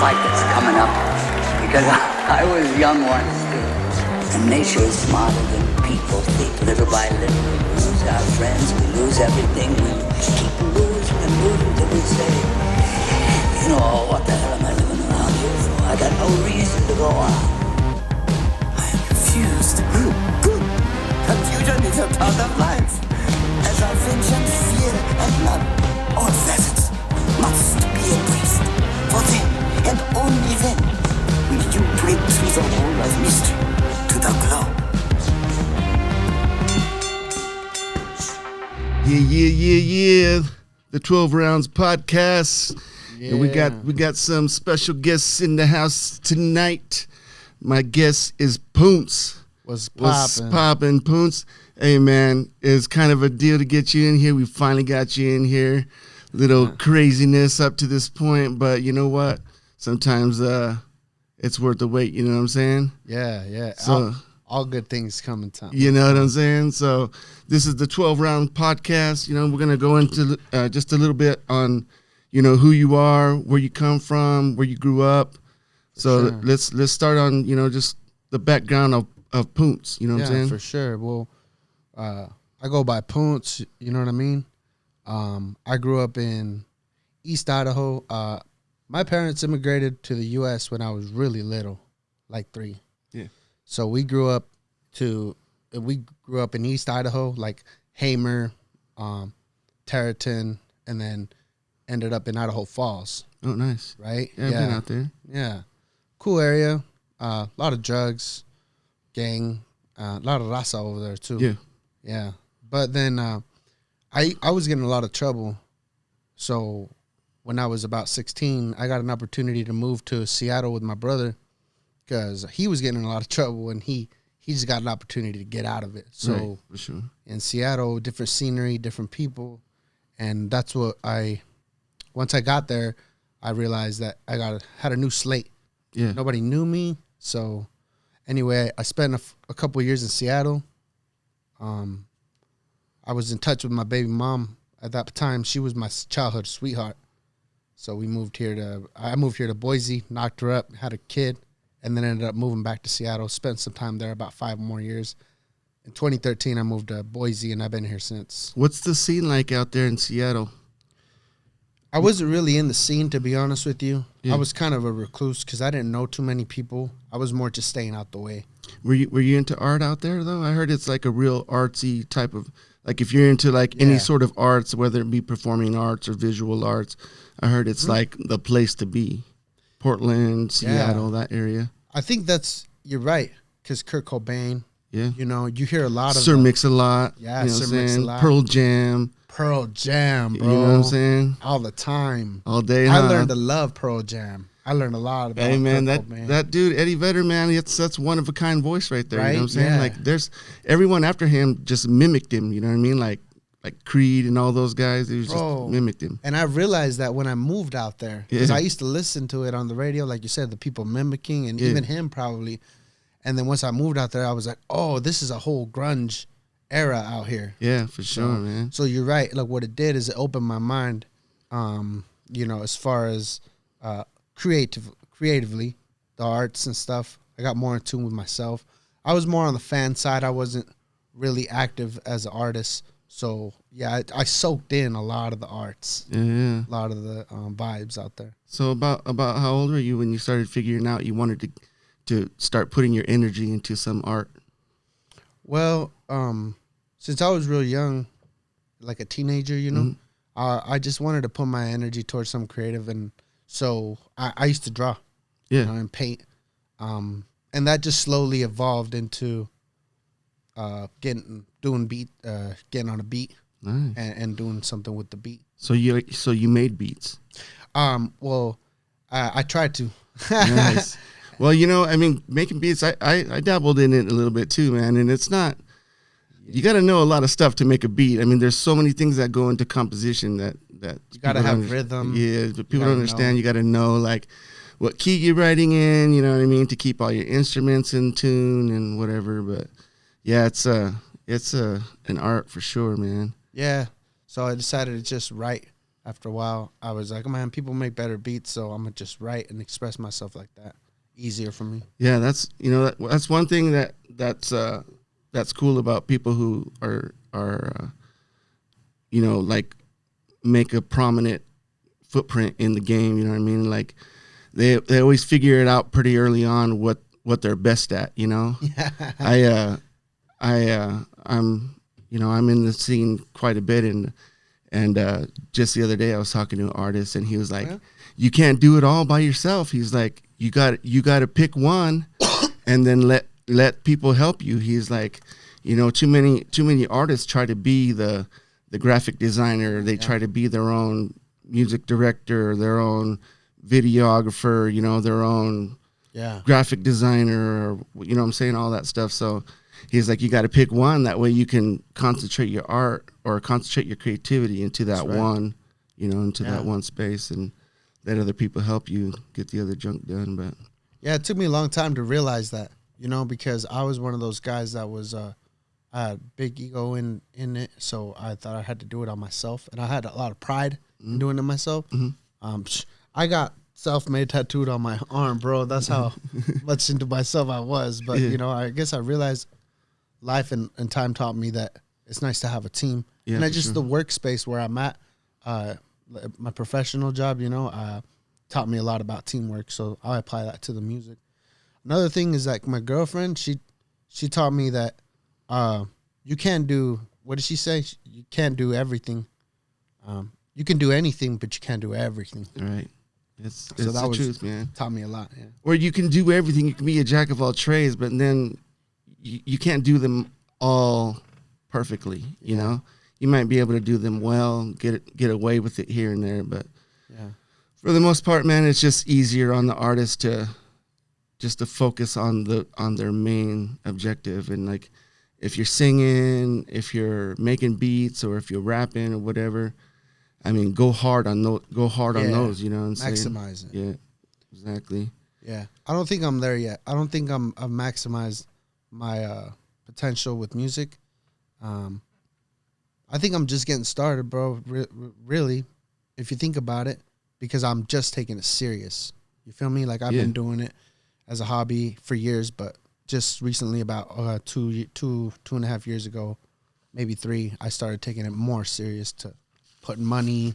fight that's coming up, because I was young once too. And nature is smarter than people think. Little by little, we lose our friends, we lose everything. We keep losing and losing till we say, you know, what the hell am I living around here for? I got no reason to go on. I am confused. Good. Confusion is a part of life. As affection, fear, and love, all facets must be embraced. For then, and only then, will you break through the wall of mystery to the glow. Yeah. The 12 Rounds podcast. Yeah. And we got some special guests in the house tonight. My guest is Poontz. What's poppin', Poontz? Hey, man, it's kind of a deal to get you in here. We finally got you in here. Little craziness up to this point, but you know what? Sometimes it's worth the wait, you know what I'm saying? Yeah. So, all good things come in time. You know what I'm saying? So this is the 12 Round podcast. You know, we're going to go into just a little bit on, you know, who you are, where you come from, where you grew up. So sure. let's start on, you know, just the background of Poontz, you know what I'm saying? Yeah, for sure. Well, I go by Poontz, you know what I mean? I grew up in East Idaho. My parents immigrated to the U.S. when I was really little, like 3. Yeah. So we grew up in East Idaho, like Hamer, Terraton, and then ended up in Idaho Falls. Oh, nice. Right? Yeah, I've been out there. Yeah. Cool area. A lot of drugs, gang, a lot of raza over there too. Yeah. Yeah. But then I was getting a lot of trouble. So when I was about 16, I got an opportunity to move to Seattle with my brother because he was getting in a lot of trouble and he just got an opportunity to get out of it. So right, for sure. In Seattle, different scenery, different people. And that's what once I got there, I realized that I had a new slate. Yeah. Nobody knew me. So anyway, I spent a couple of years in Seattle. I was in touch with my baby mom at that time. She was my childhood sweetheart. So I moved here to Boise, knocked her up, had a kid, and then ended up moving back to Seattle. Spent some time there, about 5 more years. In 2013, I moved to Boise, and I've been here since. What's the scene like out there in Seattle? I wasn't really in the scene, to be honest with you. Yeah. I was kind of a recluse because I didn't know too many people. I was more just staying out the way. Were you into art out there, though? I heard it's like a real artsy type of, like if you're into like any sort of arts, whether it be performing arts or visual arts, I heard it's like the place to be. Portland, Seattle, that area. I think you're right, because Kurt Cobain, you know, you hear a lot of Sir Mix-a-Lot. Yeah, you know Sir Mix-a-Lot. Pearl Jam, bro. You know what I'm saying? All the time. All day, I learned to love Pearl Jam. I learned a lot about Hey, man, Kurt Cobain. that dude, Eddie Vedder, man, that's one of a kind voice right there. Right? You know what I'm saying? Yeah. Like, there's everyone after him just mimicked him. You know what I mean? Like Creed and all those guys, they just mimicked him. And I realized that when I moved out there, because I used to listen to it on the radio, like you said, the people mimicking, and even him probably. And then once I moved out there, I was like, oh, this is a whole grunge era out here. Yeah, for sure, man. So you're right. Like, what it did is it opened my mind, you know, as far as creatively, the arts and stuff. I got more in tune with myself. I was more on the fan side. I wasn't really active as an artist. So, yeah, I soaked in a lot of the arts, a lot of the vibes out there. So about how old were you when you started figuring out you wanted to start putting your energy into some art? Well, since I was real young, like a teenager, you know, I just wanted to put my energy towards some creative. And so I used to draw you know, and paint. And that just slowly evolved into getting on a beat, nice. and doing something with the beat. So you made beats. Well, I tried to. Nice. Well, you know, I mean, making beats, I dabbled in it a little bit too, man. And it's not, you got to know a lot of stuff to make a beat. I mean, there's so many things that go into composition that you got to have rhythm. Yeah, but people don't understand. You got to know like what key you're writing in, you know what I mean, to keep all your instruments in tune and whatever. But yeah, it's an art for sure, man. Yeah. So I decided to just write after a while, I was like, man, people make better beats, so I'm gonna just write and express myself like that. Easier for me. Yeah, that's that's one thing that's cool about people who are like make a prominent footprint in the game. You know what I mean? Like they always figure it out pretty early on what they're best at. You know, I'm I'm in the scene quite a bit, and just the other day I was talking to an artist, and he was like, "You can't do it all by yourself." He's like, "You got to pick one, and then let people help you." He's like, too many artists try to be the graphic designer. They try to be their own music director, their own videographer, their own graphic designer, or what I'm saying, all that stuff. So he's like, you got to pick one. That way you can concentrate your art or concentrate your creativity into that one, into that one space, and let other people help you get the other junk done. But yeah, it took me a long time to realize that, because I was one of those guys that was I had big ego in it, so I thought I had to do it on myself, and I had a lot of pride in doing it myself. I got self-made tattooed on my arm, bro. That's how much into myself I was. But I guess I realized life and time taught me that it's nice to have a team, and the workspace where I'm at, my professional job, taught me a lot about teamwork. So I apply that to the music. Another thing is like my girlfriend, she taught me that you can't do, what did she say? You can't do everything. You can do anything, but you can't do everything. Right. It's the truth, man. Taught me a lot. Yeah. Or you can do everything. You can be a jack of all trades, but then you can't do them all perfectly. You know, you might be able to do them well, get away with it here and there, but for the most part, man, it's just easier on the artist to focus on their main objective. And like, if you're singing, if you're making beats, or if you're rapping or whatever, I mean, go hard on those. You know what I'm saying? Maximize it. Yeah, exactly. Yeah, I don't think I'm there yet. I don't think I've maximized my potential with music. I think I'm just getting started, bro. Really, if you think about it, because I'm just taking it serious. You feel me? Like I've been doing it as a hobby for years, but just recently, about two and a half years ago, maybe 3, I started taking it more serious, to putting money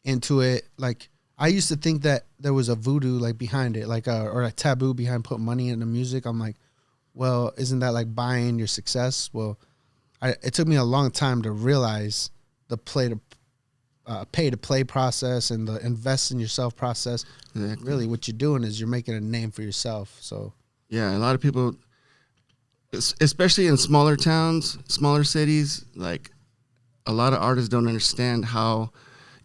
into it. Like I used to think that there was a voodoo like behind it, like or a taboo behind putting money into music. I'm like, well, isn't that like buying your success? Well, it took me a long time to realize the pay to play process and the invest in yourself process. Exactly. Really, what you're doing is you're making a name for yourself. So yeah, a lot of people, especially in smaller towns, smaller cities, like a lot of artists don't understand how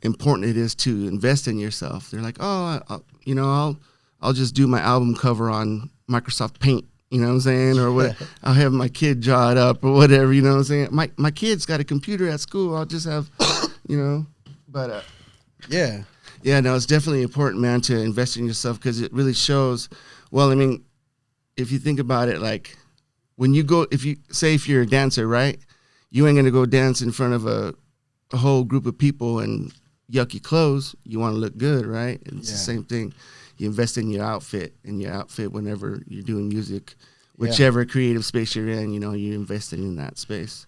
important it is to invest in yourself. They're like, oh, I'll just do my album cover on Microsoft Paint. You know what I'm saying? Or what? I'll have my kid draw it up or whatever. You know what I'm saying? My kid's got a computer at school. I'll just have, But yeah, no, it's definitely important, man, to invest in yourself, because it really shows. Well, I mean, if you think about it, like when you go, if you're a dancer, right? You ain't gonna go dance in front of a whole group of people and yucky clothes. You want to look good, right? It's the same thing. You invest in your outfit, whenever you're doing music, whichever creative space you're in, you're investing in that space.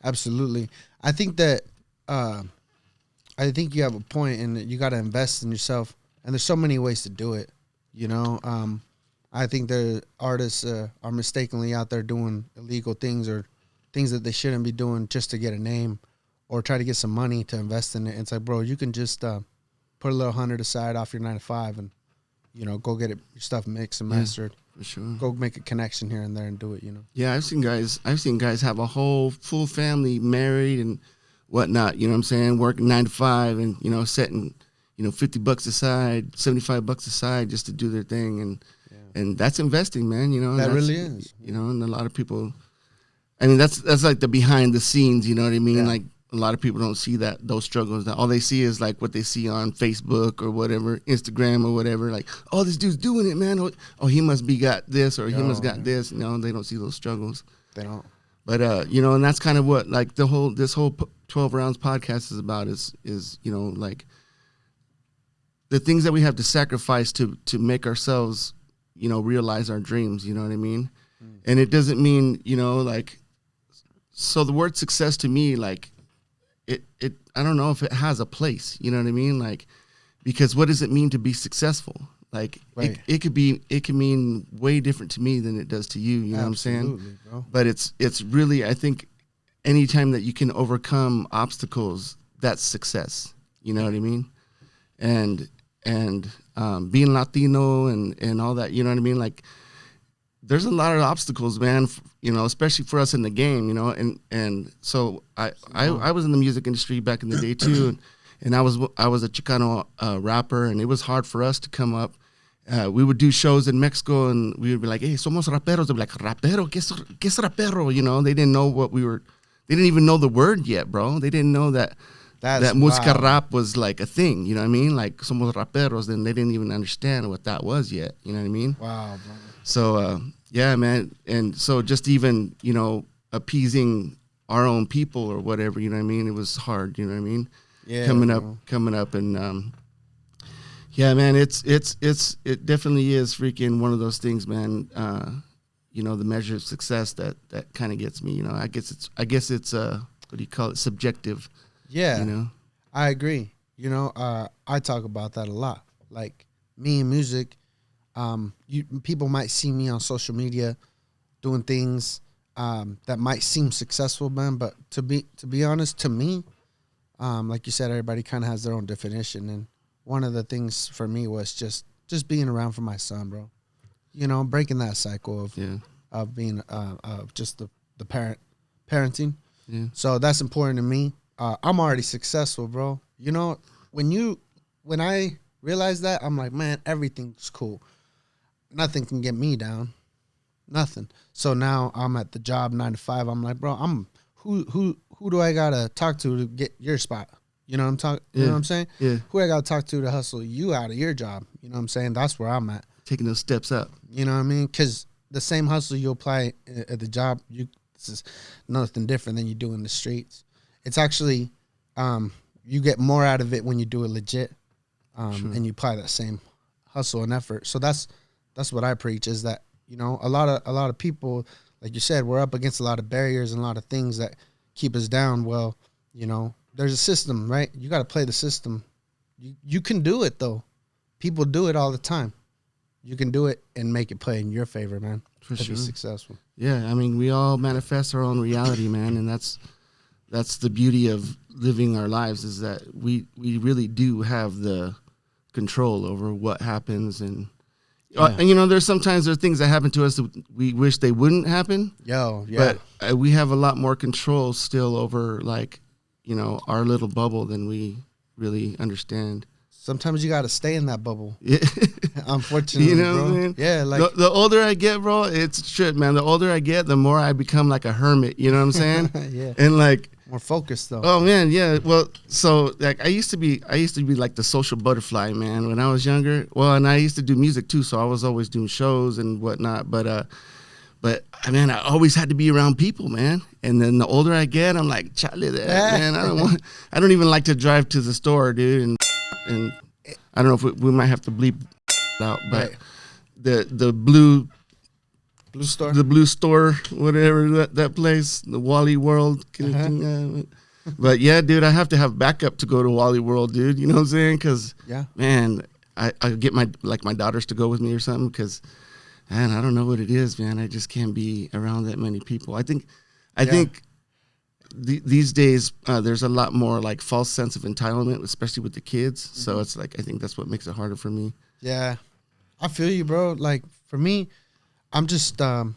Absolutely. I think that I think you have a point in that you got to invest in yourself, and there's so many ways to do it. I think the artists are mistakenly out there doing illegal things or things that they shouldn't be doing just to get a name or try to get some money to invest in it. And it's like, bro, you can just put a little $100 aside off your 9 to 5 and go get your stuff mixed and mastered. For sure. Go make a connection here and there and do it. Yeah, I've seen guys have a whole full family, married and whatnot. You know what I'm saying? Working 9 to 5 and setting $50 aside, $75 aside just to do their thing, and that's investing, man. That really is. And a lot of people. I mean, that's like the behind the scenes. You know what I mean? Yeah. Like a lot of people don't see those struggles. All they see is like what they see on Facebook or whatever, Instagram or whatever. Like, oh, this dude's doing it, man. Oh, he must be got this or he must got this. They don't see those struggles. They don't. But and that's kind of what like this whole 12 Rounds podcast is about is you know, like the things that we have to sacrifice to make ourselves, you know, realize our dreams, you know what I mean? And it doesn't mean, you know, like, so the word success to me, like, it I don't know if it has a place, you know what I mean? Like, because what does it mean to be successful? Like, Right. it could mean way different to me than it does to you, you know what I'm saying? Bro. But it's really, I think, anytime that you can overcome obstacles, that's success, you know what I mean? And being Latino and all that, you know what I mean? Like, there's a lot of obstacles, man, you know, especially for us in the game, you know, and so I was in the music industry back in the day too, and I was a Chicano rapper, and it was hard for us to come up. We would do shows in Mexico, and we would be like, hey, somos raperos. They'd be like, rapero? ¿Qué es rapero? You know, they didn't know what we were, they didn't even know the word yet, bro. They didn't know that música wild. rap was like a thing, you know what I mean? Like, somos raperos, then they didn't even understand what that was yet, you know what I mean? Wow, bro. So, yeah, man. And so just even, you know, appeasing our own people or whatever, you know what I mean? It was hard, you know what I mean? Yeah, coming bro. up. And, yeah, man, it definitely is freaking one of those things, man. You know, the measure of success that kind of gets me, you know, I guess it's, what do you call it? Subjective. Yeah, You know? I agree. You know, I talk about that a lot. Like, me in music, people might see me on social media doing things that might seem successful, man. But to be honest, to me, like you said, everybody kind of has their own definition. And one of the things for me was just being around for my son, bro. You know, breaking that cycle of being just the parenting. Yeah. So that's important to me. I'm already successful, bro. You know, when I realized that, I'm like, man, everything's cool. Nothing can get me down. Nothing. So now I'm at the job 9 to 5. I'm like, bro, who do I gotta talk to get your spot? You know what I'm talking? You know what I'm saying? Yeah. Who I gotta talk to hustle you out of your job? You know what I'm saying? That's where I'm at. Taking those steps up. You know what I mean? Because the same hustle you apply at the job, this is nothing different than you do in the streets. It's actually, you get more out of it when you do it legit, and you apply that same hustle and effort. So that's what I preach, is that, you know, a lot of people, like you said, we're up against a lot of barriers and a lot of things that keep us down. Well, you know, there's a system, right? You got to play the system. You can do it, though. People do it all the time. You can do it and make it play in your favor, man. For to sure. be successful. Yeah, I mean, we all manifest our own reality, man, and that's the beauty of living our lives, is that we really do have the control over what happens. And you know, there's things that happen to us that we wish they wouldn't happen. Yo, yeah. But we have a lot more control still over, like, you know, our little bubble than we really understand. Sometimes you got to stay in that bubble. Yeah. Unfortunately, You know bro. what I mean? Yeah, like the older I get, bro, it's shit, man. The older I get, the more I become like a hermit. You know what I'm saying? Yeah. And like, more focused though. oh man, yeah. Well, so like I used to be like the social butterfly, man, when I was younger. Well, and I used to do music too, so I was always doing shows and whatnot. But I mean, I always had to be around people, man. And then the older I get, I'm like, Charlie, man, I don't even like to drive to the store, dude. And I don't know if we might have to bleep out, but Right. the blue store. the blue store, whatever that place, the Wally World. But yeah, dude, I have to have backup to go to Wally World, dude. You know what I'm saying? Because Yeah. man, I get my daughters to go with me or something. Because man, I don't know what it is, man. I just can't be around that many people. I think these days there's a lot more like false sense of entitlement, especially with the kids. Mm-hmm. So it's like I think that's what makes it harder for me. Yeah. I feel you, bro. Like for me, I'm just I'm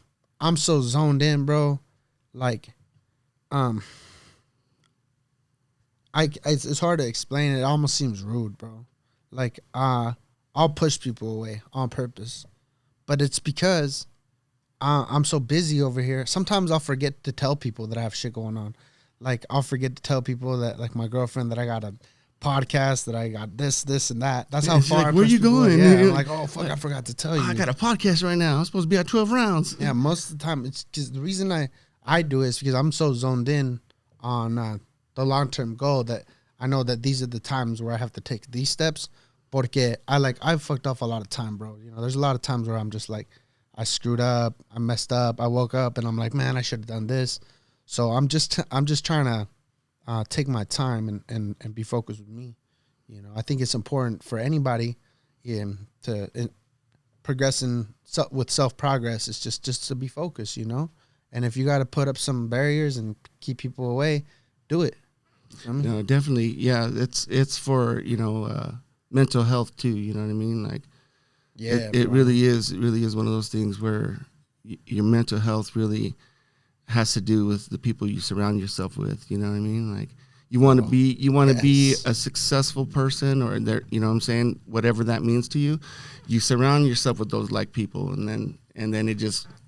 so zoned in, bro. Like it's hard to explain. It almost seems rude, bro. Like I'll push people away on purpose. But it's because I'm so busy over here. Sometimes I'll forget to tell people that I have shit going on. Like I'll forget to tell people that, like my girlfriend, that I got a podcast, that I got this, and that. That's how far. Like, where you going? Yeah, I'm like, oh fuck, I forgot to tell you. I got a podcast right now. I'm supposed to be at 12 rounds. Yeah, most of the time it's just the reason I do it is because I'm so zoned in on the long-term goal that I know that these are the times where I have to take these steps. Porque I've fucked off a lot of time, bro. You know, there's a lot of times where I'm just like, I screwed up, I messed up, I woke up and I'm like, man, I should have done this. So I'm just trying to take my time and be focused with me. You know, I think it's important for anybody progressing with self-progress. It's just to be focused, you know. And if you got to put up some barriers and keep people away, do it. You know what I mean? No, definitely. Yeah, it's for, mental health too. You know what I mean? Like, Yeah, it really is. It really is one of those things where your mental health really has to do with the people you surround yourself with. You know what I mean? Like, you want to be a successful person, or there, you know what I'm saying, whatever that means to you. You surround yourself with those like people, and then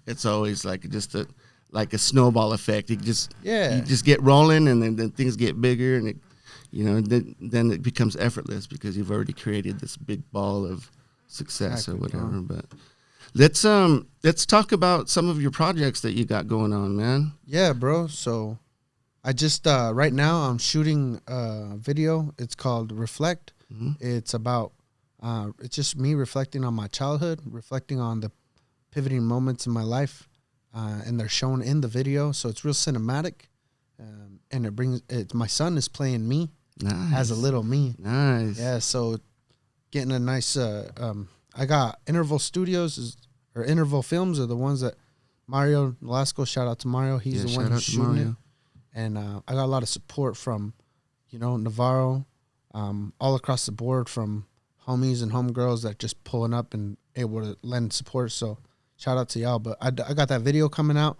it's always like just like a snowball effect. You just get rolling, and then things get bigger, and then it becomes effortless because you've already created this big ball of success or whatever. But let's talk about some of your projects that you got going on, man. Yeah, bro. So I just right now I'm shooting a video. It's called Reflect. Mm-hmm. It's about it's just me reflecting on my childhood, reflecting on the pivoting moments in my life, and they're shown in the video. So it's real cinematic, and my son is playing me as a little me. Nice. Yeah. So getting a nice. I got Interval Studios or Interval Films are the ones that Mario Nolasco. Shout out to Mario. He's the one who's shooting it. And I got a lot of support from, Navarro, all across the board, from homies and homegirls that just pulling up and able to lend support. So shout out to y'all. But I got that video coming out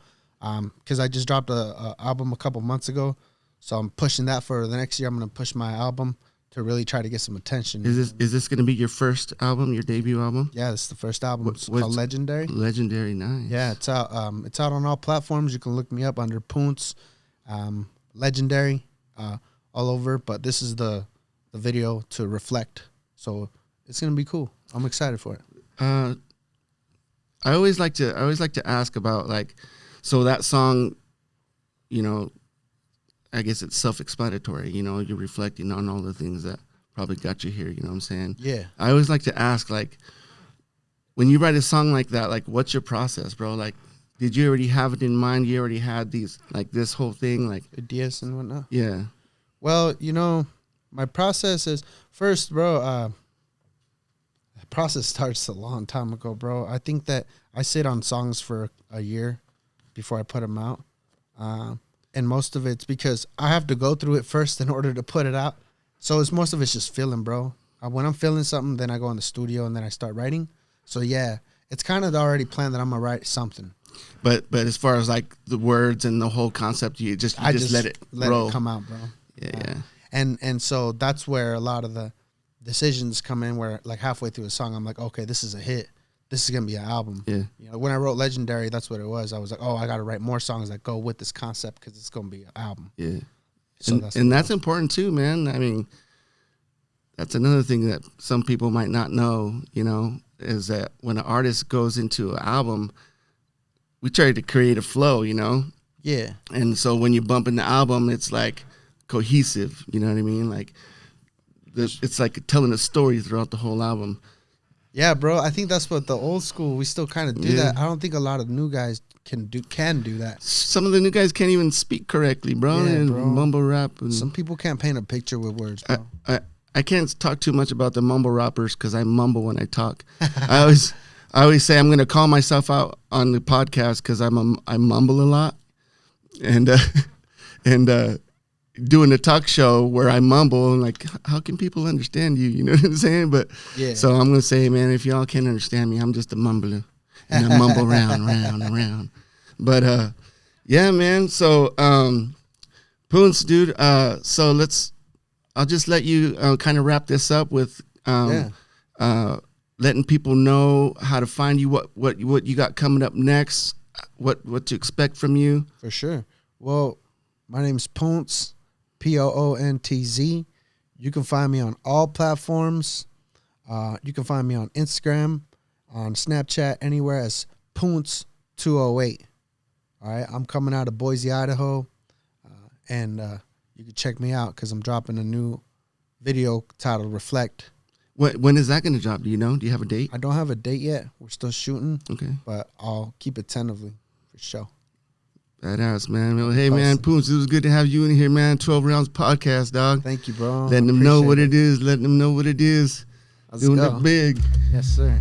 because I just dropped a album a couple months ago. So I'm pushing that for the next year. I'm going to push my album to really try to get some attention. Is this going to be your first album, your debut album? Yeah, this is the first album. It's called Legendary. Legendary, nice. Yeah, it's out. It's out on all platforms. You can look me up under Poontz. Legendary, all over, but this is the video to Reflect, so it's gonna be cool. I'm excited for it. I always like to ask about, like, so that song, I guess it's self-explanatory. You're reflecting on all the things that probably got you here. You know what I'm saying? Yeah. I always like to ask, like, when you write a song like that, like, what's your process, bro? Like, did you already have it in mind? You already had these, like, this whole thing, like ideas and whatnot? Yeah. Well, my process is first, bro. The process starts a long time ago, bro. I think that I sit on songs for a year before I put them out, and most of it's because I have to go through it first in order to put it out. So most of it's just feeling, bro. When I'm feeling something, then I go in the studio and then I start writing. So yeah, it's kind of already planned that I'm gonna write something. But as far as, like, the words and the whole concept, you just let it come out, bro. Yeah. And so that's where a lot of the decisions come in, where, like, halfway through a song, I'm like, okay, this is a hit. This is gonna be an album. Yeah. When I wrote Legendary, that's what it was. I was like, oh, I got to write more songs that go with this concept because it's gonna be an album. Yeah. So that's important too, man. I mean, that's another thing that some people might not know. Is that when an artist goes into an album, we try to create a flow, Yeah. And so when you bump in the album, it's like cohesive, you know what I mean? Like, it's like telling a story throughout the whole album. Yeah, bro. I think that's what the old school, we still kind of do that. I don't think a lot of new guys can do that. Some of the new guys can't even speak correctly, bro. Yeah, and bro. Mumble rap. And some people can't paint a picture with words, bro. I can't talk too much about the mumble rappers because I mumble when I talk. I always say I'm going to call myself out on the podcast because I mumble a lot, and doing a talk show where I mumble, like, how can people understand you? You know what I'm saying? But yeah. So I'm going to say, man, if y'all can't understand me, I'm just a mumbler, and I mumble round and round. But yeah, man. So Poontz, dude. So I'll just let you kind of wrap this up with letting people know how to find you, what you got coming up next, what to expect from you. For sure. Well, my name's Poontz, Poontz. You can find me on all platforms. You can find me on Instagram, on Snapchat, anywhere as Poontz208. All right, I'm coming out of Boise, Idaho, and you can check me out because I'm dropping a new video titled Reflect. When is that going to drop? Do you know? Do you have a date? I don't have a date yet. We're still shooting. Okay. But I'll keep it tentatively for sure. Badass, man. Well, hey, man, Poontz, it was good to have you in here, man. 12 Rounds Podcast, dog. Thank you, bro. Letting them know what it is. Letting them know what it is. Let's Doing go. it big. Yes, sir.